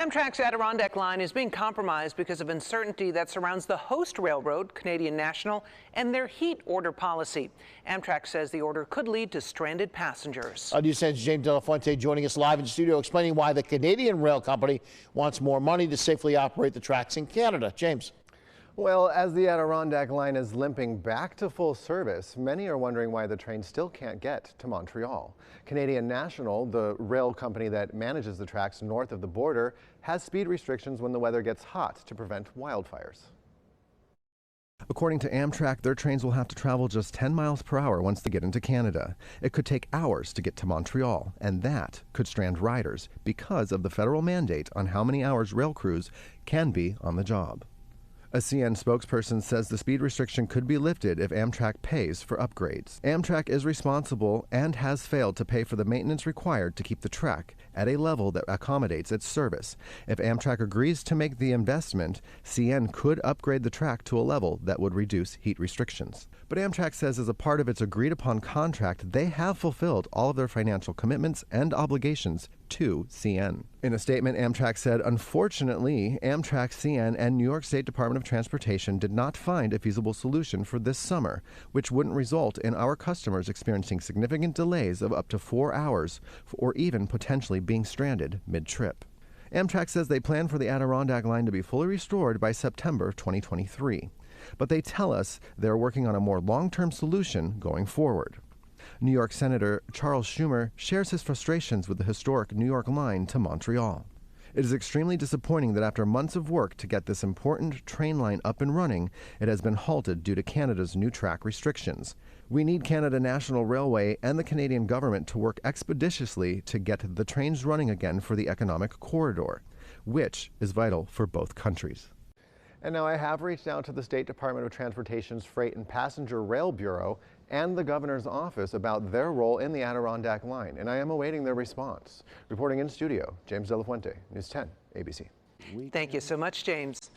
Amtrak's Adirondack Line is being compromised because of uncertainty that surrounds the host railroad, Canadian National, and their heat order policy. Amtrak says the order could lead to stranded passengers. News 10's James De La Fuente joining us live in studio explaining why the Canadian rail company wants more money to safely operate the tracks in Canada. James. Well, as the Adirondack Line is limping back to full service, many are wondering why the train still can't get to Montreal. Canadian National, the rail company that manages the tracks north of the border, has speed restrictions when the weather gets hot to prevent wildfires. According to Amtrak, their trains will have to travel just 10 miles per hour once they get into Canada. It could take hours to get to Montreal, and that could strand riders because of the federal mandate on how many hours rail crews can be on the job. A CN spokesperson says the speed restriction could be lifted if Amtrak pays for upgrades. Amtrak is responsible and has failed to pay for the maintenance required to keep the track at a level that accommodates its service. If Amtrak agrees to make the investment, CN could upgrade the track to a level that would reduce heat restrictions. But Amtrak says as a part of its agreed-upon contract, they have fulfilled all of their financial commitments and obligations to CN. In a statement, Amtrak said, unfortunately, Amtrak, CN, and New York State Department of Transportation did not find a feasible solution for this summer, which wouldn't result in our customers experiencing significant delays of up to 4 hours or even potentially being stranded mid-trip. Amtrak says they plan for the Adirondack Line to be fully restored by September 2023. But they tell us they're working on a more long-term solution going forward. New York Senator Charles Schumer shares his frustrations with the historic New York line to Montreal. It is extremely disappointing that after months of work to get this important train line up and running, it has been halted due to Canada's new track restrictions. We need Canada National Railway and the Canadian government to work expeditiously to get the trains running again for the economic corridor, which is vital for both countries. And now I have reached out to the State Department of Transportation's Freight and Passenger Rail Bureau and the governor's office about their role in the Adirondack Line, and I am awaiting their response. Reporting in studio, James De La Fuente, News 10, ABC. Thank you so much, James.